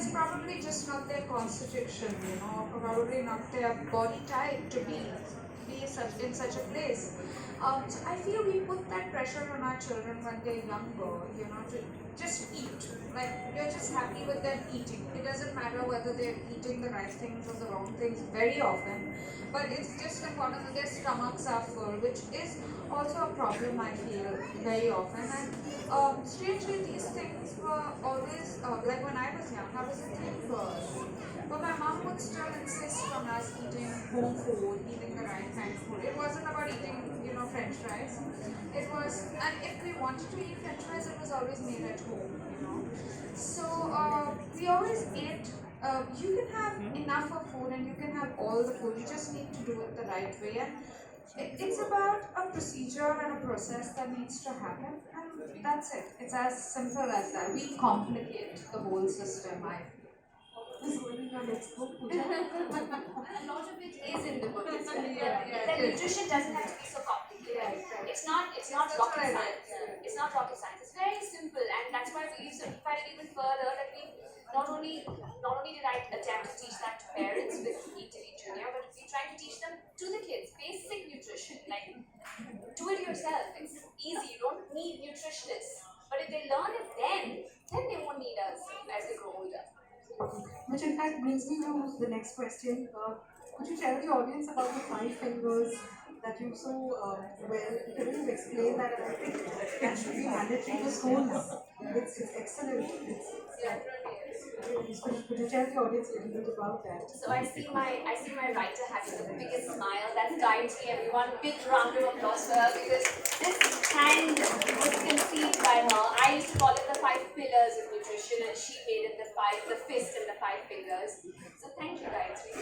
it's probably just not their constitution, probably not their body type to be in such a place. So I feel we put that pressure on our children when they're younger, to just eat. Like, you're just happy with them eating. It doesn't matter whether they're eating the right things or the wrong things very often, but it's just important that their stomachs are full, which is also a problem I feel very often. And strangely, these things were always, like when I was young, I was a thing first. But my mom would still insist on us eating home food, eating the right kind of food. It wasn't about eating, French fries. It was, and if we wanted to eat French fries, it was always made at home. So we always ate. You can have enough of food and you can have all the food. You just need to do it the right way. And it's about a procedure and a process that needs to happen, and that's it. It's as simple as that. We complicate the whole system, I feel. This will be your next book, Pooja. A lot of it is in the book. That nutrition doesn't have to be so complicated. It's not rocket science. It's not rocket science. It's very simple, and that's why we simplified it even further. That we not only did I attempt to teach that to parents with B0dy Junior, but we try to teach them to the kids basic nutrition. Like, do it yourself. It's easy. You don't need nutritionists. But if they learn it then they won't need us as they grow older. Which in fact brings me to the next question. Could you tell the audience about the 5 fingers that you so well, can you explain that? I think that should be mandatory for schools. It's excellent. Could you tell the audience a little bit about that? So I see my writer having the biggest smile. That's Gayatri, everyone. Big round of applause for her, because this hand was conceived by her. I used to call it the 5 pillars of nutrition, and she made it the fist and the 5 fingers. So thank you, Gayatri.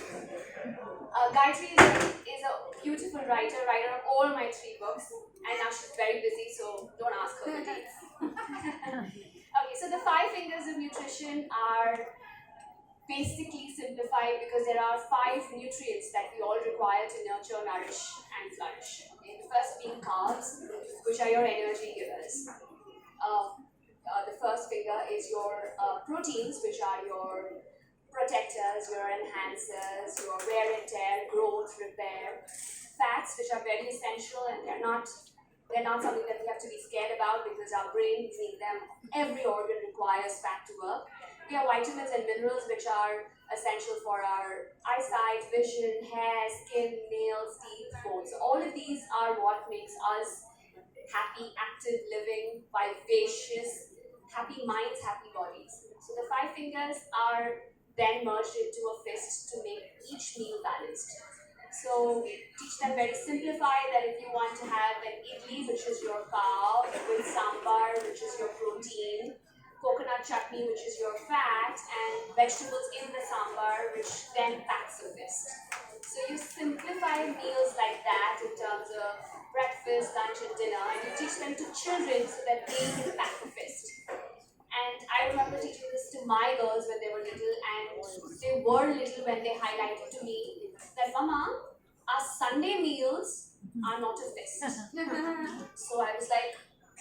Gayatri is a beautiful writer of all my 3 books, and now she's very busy, so don't ask her for dates. Okay, so the 5 fingers of nutrition are basically simplified because there are 5 nutrients that we all require to nurture, nourish, and flourish. Okay, the first being carbs, which are your energy givers. The first finger is your proteins, which are your protectors, your enhancers, your wear and tear, growth, repair. Fats, which are very essential, and they're not something that we have to be scared about because our brains need them. Every organ requires fat to work. We have vitamins and minerals, which are essential for our eyesight, vision, hair, skin, nails, teeth, bones. All of these are what makes us happy, active, living, vivacious, happy minds, happy bodies. So the 5 fingers are then merged into a fist to make each meal balanced. So teach them very simplified that if you want to have an idli, which is your carb, with sambar, which is your protein, coconut chutney, which is your fat, and vegetables in the sambar, which then packs a fist. So you simplify meals like that in terms of breakfast, lunch, and dinner, and you teach them to children so that they can pack a fist. And I remember teaching this to my girls when they were little, and they were little when they highlighted to me that, Mama, our Sunday meals are not a fist. So I was like,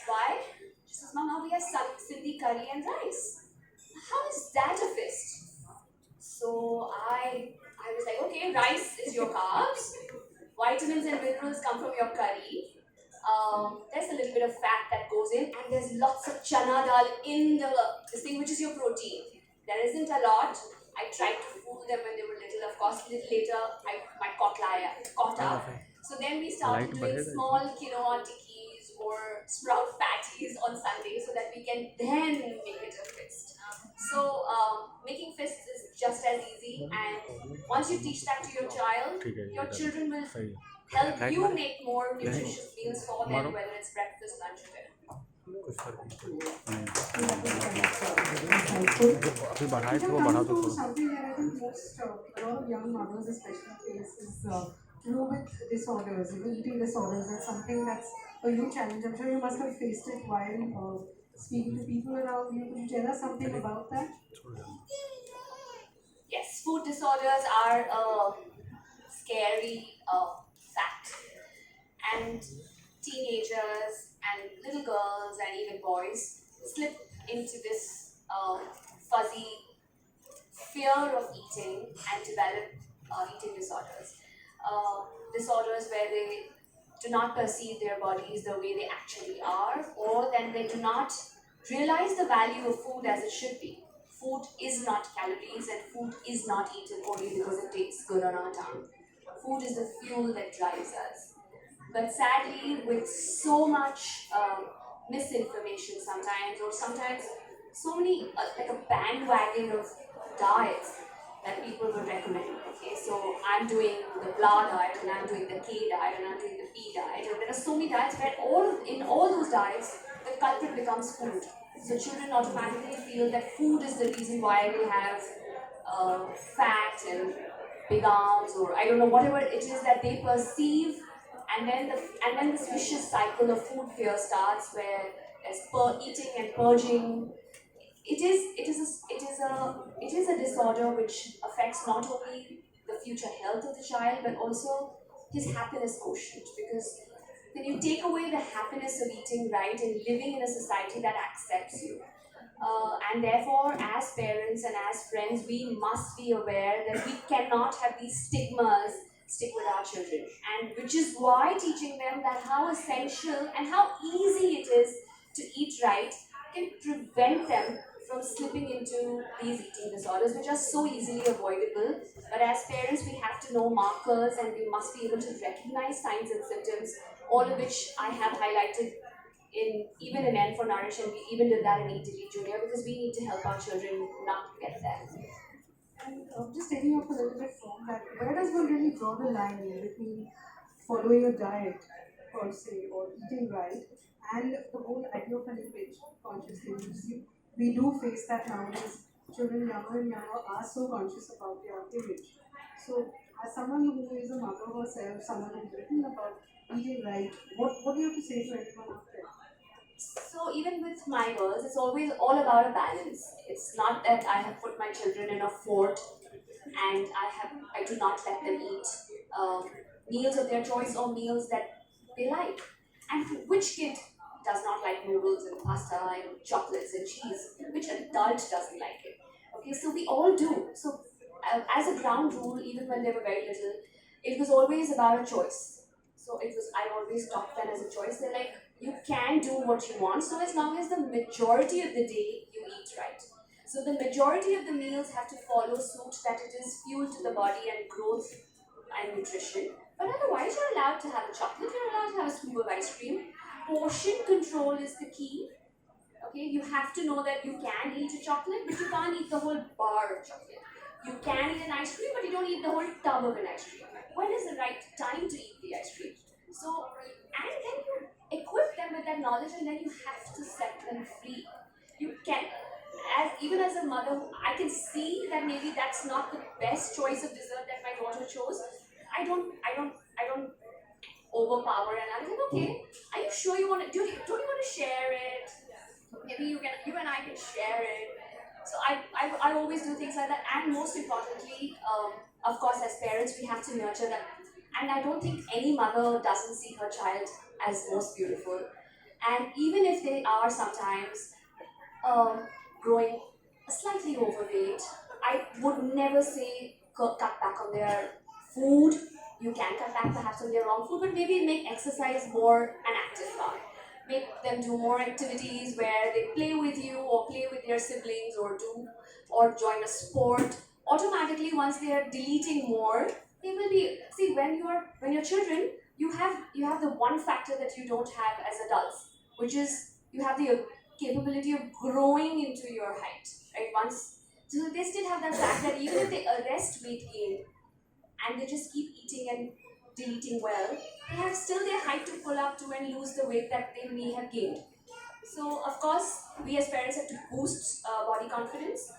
why? She says, Mama, we have Sindhi curry and rice. How is that a fist? So I was like, okay, rice is your carbs, vitamins and minerals come from your curry. There's a little bit of fat that goes in, and there's lots of chana dal in this thing, which is your protein. There isn't a lot. I tried to fool them when they were little. Of course, a little later, my caught up. So then we started doing small quinoa tikkis or sprout patties on Sunday so that we can then make it a fist. So making fists is just as easy, and once you teach that to your child, your children will help you make more nutritious meals for them, whether it's breakfast, lunch, or dinner. Something that I think a lot of young mothers especially face is to do with disorders, eating disorders. That's something that's a huge challenge. I'm sure you must have faced it while speaking to people around you. Could you tell us something about that? Yes, food disorders are a scary fact. And teenagers and little girls and even boys slip into this fuzzy fear of eating and develop eating disorders. Disorders where they do not perceive their bodies the way they actually are, or then they do not realize the value of food as it should be. Food is not calories, and food is not eaten only because it tastes good on our tongue. Food is the fuel that drives us. But sadly, with so much misinformation sometimes, or sometimes so many, like a bandwagon of diets that people would recommend. Okay, so I'm doing the blah diet, and I'm doing the K diet, and I'm doing the P diet. And there are so many diets where in all those diets, the culprit becomes food. So children automatically feel that food is the reason why they have fat and big arms, or I don't know, whatever it is that they perceive, and then this vicious cycle of food fear starts, where as eating and purging, it is a disorder which affects not only the future health of the child but also his happiness quotient, because when you take away the happiness of eating right and living in a society that accepts you, and therefore, as parents and as friends, we must be aware that we cannot have these stigmas stick with our children. And which is why teaching them that how essential and how easy it is to eat right can prevent them from slipping into these eating disorders, which are so easily avoidable. But as parents, we have to know markers, and we must be able to recognize signs and symptoms, all of which I have highlighted even in N for Nourish, and we even did that in B0dy Junior, because we need to help our children not get there. And just taking off a little bit from that, where does one really draw the line between following a diet per se or eating right and the whole idea of an image consciously? We do face that nowadays. Children younger and younger are so conscious about their image. So, as someone who is a mother herself, someone who's written about eating right, what do you have to say to anyone out there? So even with my girls, it's always all about a balance. It's not that I have put my children in a fort and I do not let them eat meals of their choice or meals that they like. And which kid does not like noodles and pasta and chocolates and cheese? Which adult doesn't like it? Okay, so we all do. So as a ground rule, even when they were very little, it was always about a choice. So I always taught them as a choice. They're like, you can do what you want, so as long as the majority of the day you eat right. So the majority of the meals have to follow suit that it is fuel to the body and growth and nutrition. But otherwise, you're allowed to have a chocolate, you're allowed to have a scoop of ice cream. Portion control is the key. Okay, you have to know that you can eat a chocolate, but you can't eat the whole bar of chocolate. You can eat an ice cream, but you don't eat the whole tub of an ice cream. When is the right time to eat the ice cream? So, and then you equip them with that knowledge, and then you have to set them free. You can, even as a mother, I can see that maybe that's not the best choice of dessert that my daughter chose. I don't overpower, and I'm like, okay, are you sure you want to? Don't you want to share it? Maybe you and I can share it. So I always do things like that, and most importantly, of course, as parents, we have to nurture them. And I don't think any mother doesn't see her child as most beautiful. And even if they are sometimes growing slightly overweight, I would never say cut back on their food. You can cut back perhaps on their wrong food, but maybe make exercise more an active part. Make them do more activities where they play with you or play with their siblings or join a sport. Automatically, once they are deleting more, they will be, see, when you're children, you have the one factor that you don't have as adults, which is you have the capability of growing into your height, right? So they still have that fact that even if they arrest weight gain and they just keep eating and deleting well, they have still their height to pull up to and lose the weight that they may have gained. So of course, we as parents have to boost body confidence,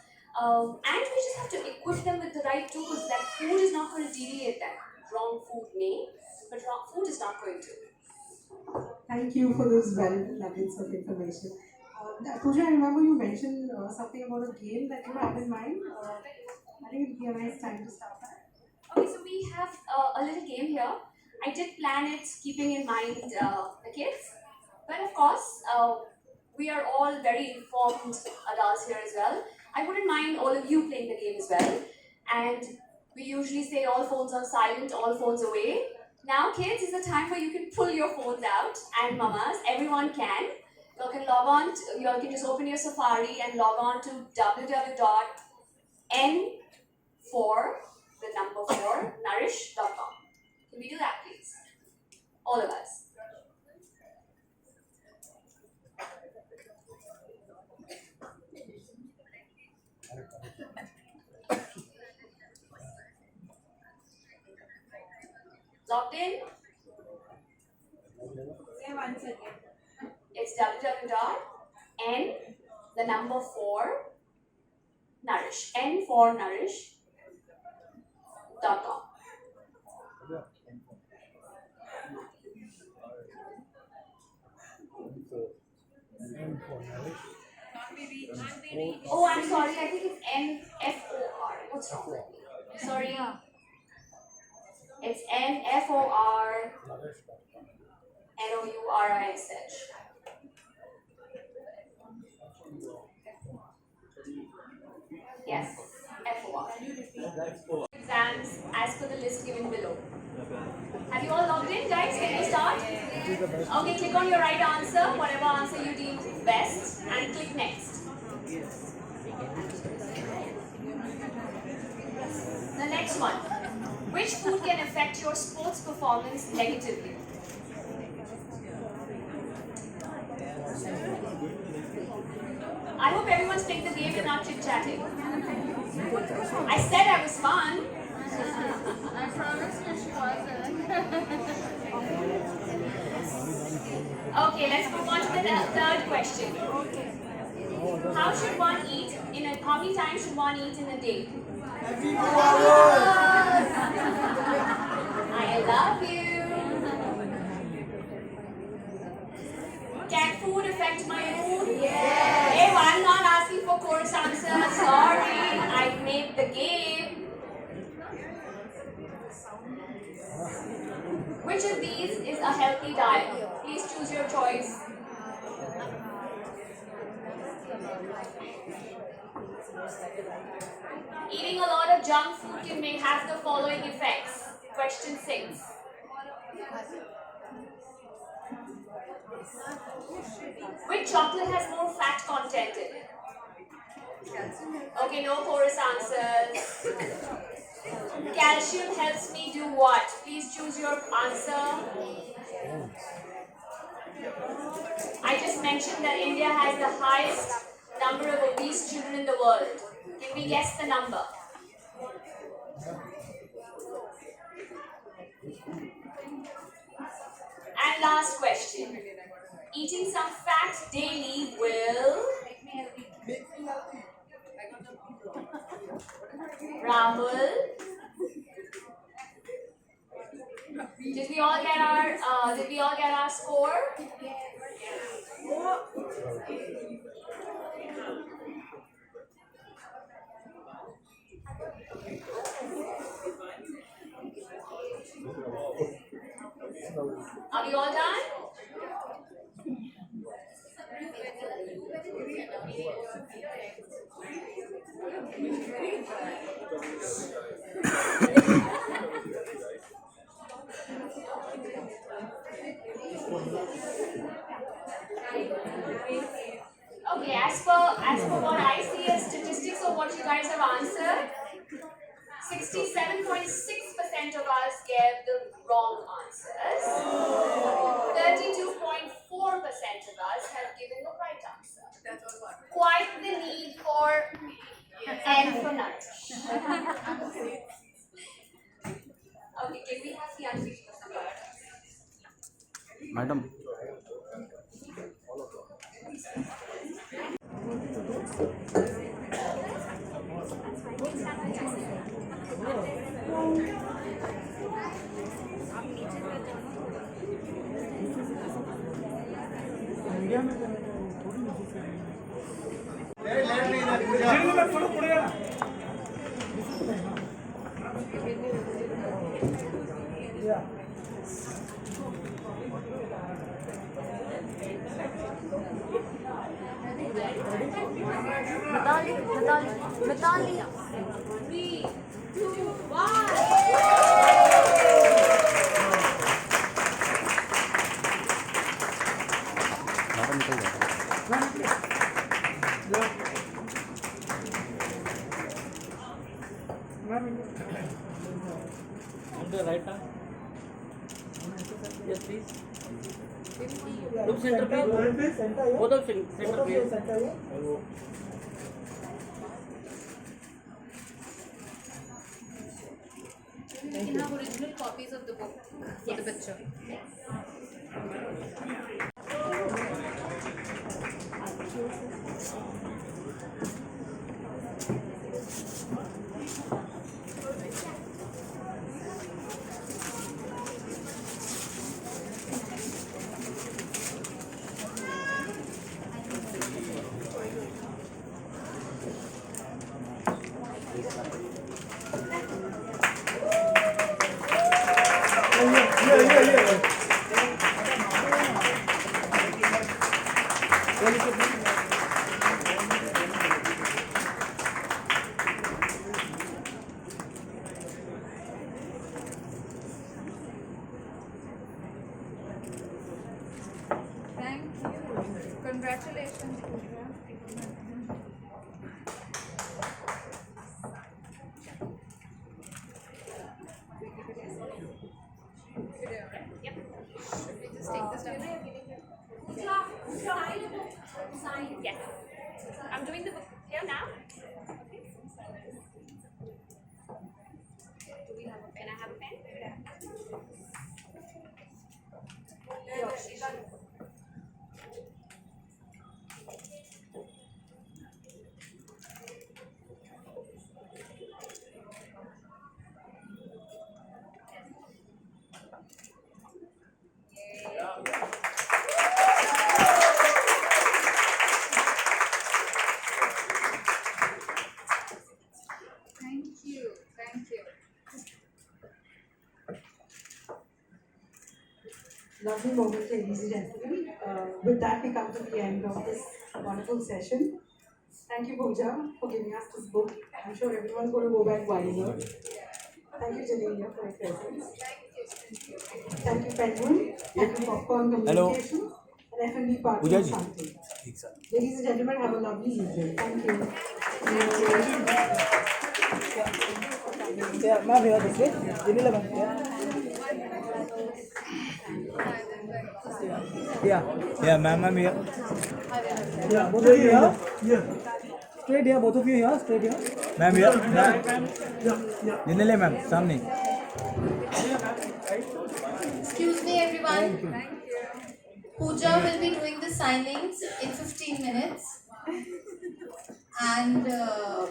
and we just have to equip them with the right tools. That food is not going to deviate them. Wrong food may, but wrong food is not going to. Thank you for those valuable nuggets of information. Pooja, I remember you mentioned something about a game that you have in mind. I think it would be a nice time to start that. Okay, so we have a little game here. I did plan it keeping in mind the kids, but of course, we are all very informed adults here as well. I wouldn't mind all of you playing the game as well. And we usually say all phones on silent, all phones away. Now, kids, is the time where you can pull your phones out, and mamas, everyone can. You can log on, you can just open your Safari and log on to www.n4nourish.com. Can we do that, please? All of us. Logged in? Say once again. It's www.n4nourish. N for nourish.com. Oh, I'm sorry. I think it's NFOR. What's wrong with me? Sorry. It's NFOR NOURISH. Yes, FOR. Exams as per the list given below. Have you all logged in, guys? Can we start? Okay, click on your right answer, whatever answer you deem best, and click next. The next one. Which food can affect your sports performance negatively? I hope everyone's playing the game and not chit-chatting. I said I was fun. I promise you she wasn't. Okay, let's move on to the third question. How many times should one eat in a day? Every 2 hours. I love you. Can food affect my mood? Yes. Hey, I'm not asking for course answers. Sorry, I made the game. Which of these is a healthy diet? Please choose your choice. Eating a lot of junk food can have the following effects. Question 6. Which chocolate has more fat content in it? Okay, no chorus answers. Calcium helps me do what? Please choose your answer. I just mentioned that India has the highest number of obese children in the world. Can we guess the number? And last question. Eating some fat daily will... Rahul? Did we all get our score? Are we all done? Okay, as per what I see as statistics of what you guys have answered, 67.6% of us gave the wrong answers. 32.4% of us have given the right answer. Quite the need for N for nourish. Okay, can we have the unfinished number? Madam. बता Talia. 3, 2, 1. On the right hand. Yes, please. Look center, please. Both of center, please. We can have original copies of the book for the picture. Thank you. Congratulations, Pooja. Should we just take this down? Sign. Yes. I'm doing the book here now. Do we have a pen? I have a pen. Thank you. Thank you. Lovely moment, ladies and gentlemen. With that, we come to the end of this wonderful session. Thank you, Pooja, for giving us this book. I'm sure everyone's going to go back wiser. Thank you, Genelia, for your presence. Thank you, Penguin. Thank you, Popcorn Communications. And F&B Partners Pooja ji. Something. Ladies and gentlemen, have a lovely evening. Thank you. Yeah, ma'am here this way. Genelia ma'am. Yeah, ma'am here. Yeah, both of you here. Yeah. Straight here, both of you here. Straight here. Ma'am here. Genelia ma'am, सामने. Excuse me, everyone. Pooja will be doing the signings in 15 minutes. And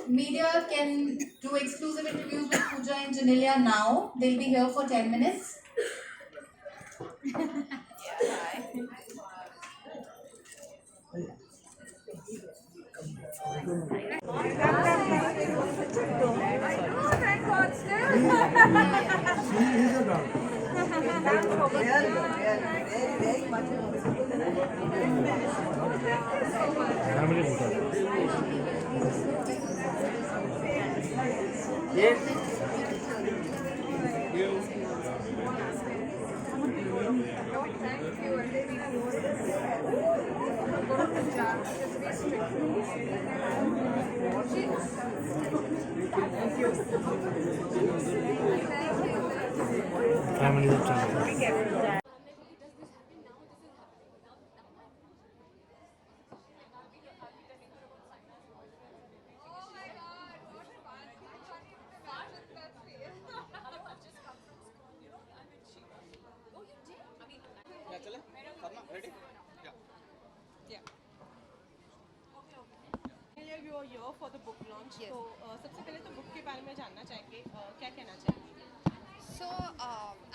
media can do exclusive interviews with Pooja and Genelia now. They'll be here for 10 minutes. Thank God, still. Yes. Thank you. Go to jar. Just be strict. Family of channel. You are here for the book launch. तो सबसे पहले तो book के बारे में जानना चाहेंगे क्या कहना चाहेंगे? So,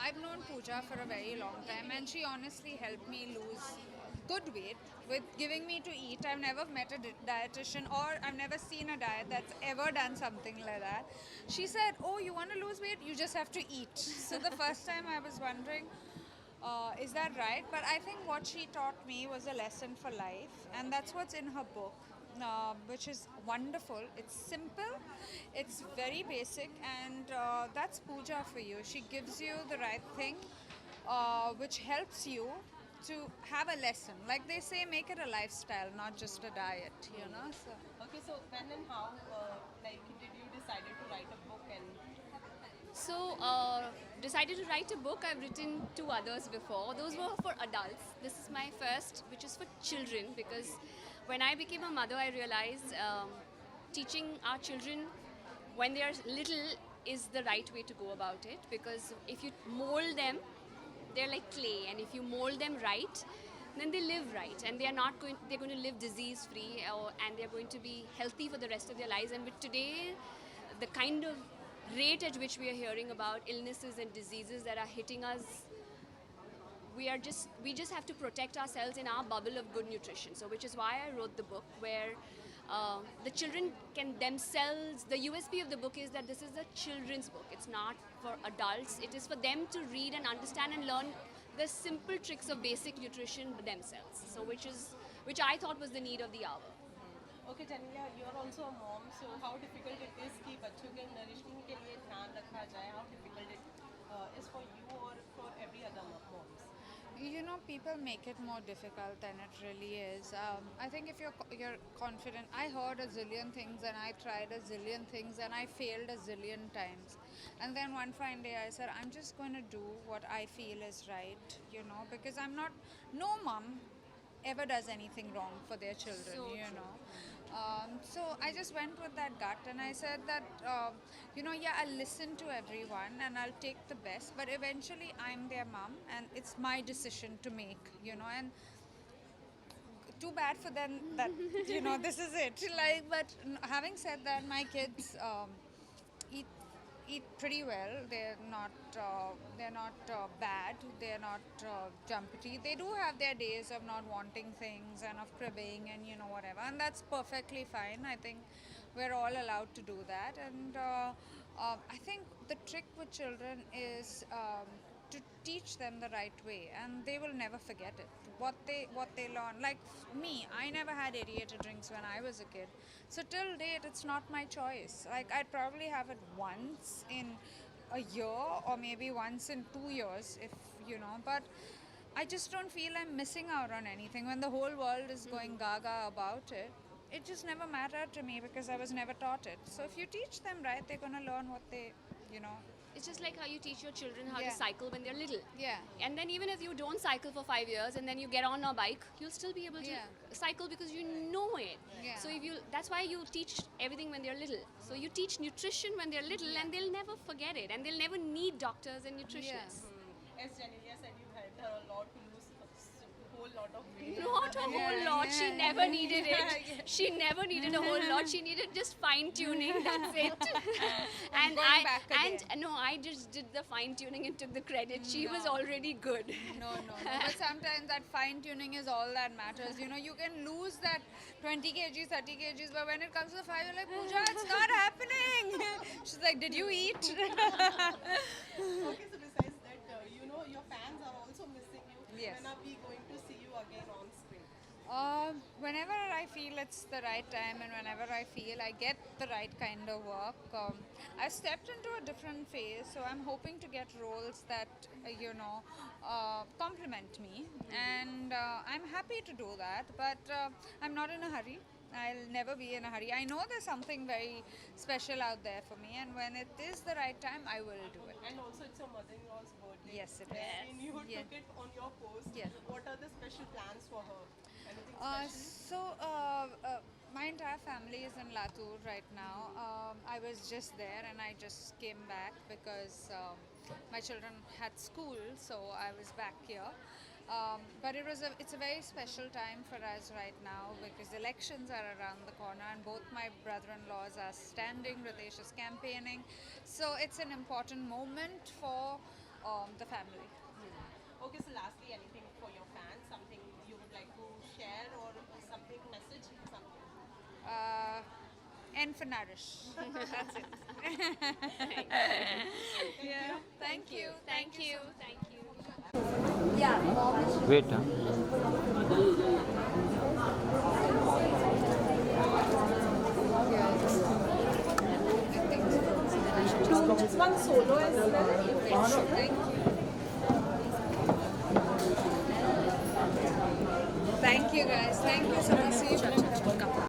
I've known Pooja for a very long time, and she honestly helped me lose good weight with giving me to eat. I've never met a dietitian, or I've never seen a diet that's ever done something like that. She said, "Oh, you want to lose weight? You just have to eat." So the first time I was wondering, is that right? But I think what she taught me was a lesson for life, and that's what's in her book. which is wonderful. It's simple, it's very basic, and that's Pooja for you. She gives you the right thing, which helps you to have a lesson. Like they say, make it a lifestyle, not just a diet, you know. So. Okay, so when and how, did you decided to write a book and So, decided to write a book. I've written two others before. Those were for adults. This is my first, which is for children, because when I became a mother, I realized teaching our children when they are little is the right way to go about it. Because if you mold them, they're like clay, and if you mold them right, then they live right, and they're going to live disease free, and they're going to be healthy for the rest of their lives. And with today, the kind of rate at which we are hearing about illnesses and diseases that are hitting us, we just have to protect ourselves in our bubble of good nutrition. So which is why I wrote the book, where the children can themselves, the USP of the book is that this is a children's book. It's not for adults. It is for them to read and understand and learn the simple tricks of basic nutrition themselves. So which I thought was the need of the hour. Okay, Genelia, you're also a mom, so how difficult it is कि बच्चों के nourishment के लिए ध्यान रखा जाए? How difficult it is for you or for every other moms? You know, people make it more difficult than it really is. I think if you're confident, I heard a zillion things and I tried a zillion things and I failed a zillion times. And then one fine day I said, I'm just going to do what I feel is right, you know, because no mom ever does anything wrong for their children, So you true. know. So I just went with that gut and I said that, I'll listen to everyone and I'll take the best, but eventually I'm their mom and it's my decision to make, you know, and too bad for them that, you know, this is it. But having said that, my kids eat pretty well. They're not bad. They're not jumpy. They do have their days of not wanting things and of cribbing and you know whatever, and that's perfectly fine. I think we're all allowed to do that, and I think the trick with children is to teach them the right way, and they will never forget it. What they learn, like me, I never had aerated drinks when I was a kid, so till date it's not my choice. Like I'd probably have it once in a year or maybe once in 2 years, if you know, but I just don't feel I'm missing out on anything when the whole world is going gaga about it. It just never mattered to me because I was never taught it. So if you teach them right, they're going to learn what they, you know. It's just like how you teach your children how Yeah. to cycle when they're little. Yeah. And then even if you don't cycle for 5 years and then you get on a bike, you'll still be able to Yeah. cycle because you know it. Yeah. So that's why you teach everything when they're little. So you teach nutrition when they're little and they'll never forget it and they'll never need doctors and nutritionists. As Genelia said, you helped her a lot to lose a whole lot of weight. Not a whole lot. She never needed it. She never needed a whole lot. She needed just fine tuning. That's it. And going back again. I just did the fine tuning and took the credit. She was No. already good. No. But sometimes that fine tuning is all that matters. You know, you can lose that 20 kgs, 30 kgs, but when it comes to the 5, you're like, Pooja, it's not happening. She's like, did you eat? Okay, so besides that, your fans are also missing you. Yes. When are we going to see you again on screen? Whenever I feel it's the right time and whenever I feel I get the right kind of work, I've stepped into a different phase, so I'm hoping to get roles that, complement me, and I'm happy to do that, but I'm not in a hurry. I'll never be in a hurry. I know there's something very special out there for me, and when it is the right time, I will do it. And also it's your mother-in-law's birthday. Yes, it is. And you Yeah. took it on your post. Yes. What are the special plans for her? Anything special? My entire family is in Latur right now. I was just there and I just came back because my children had school, so I was back here. But it's a very special time for us right now because elections are around the corner and both my brother-in-laws are standing, Ritesh is campaigning. So it's an important moment for the family. Okay, so lastly, anything for your fans? Something you would like to share or something, message? Something? And for Nourish. That's it. Yeah. Thank you. Thank you. Wait, huh? just one solo as well. Thank you guys. Thank you so much.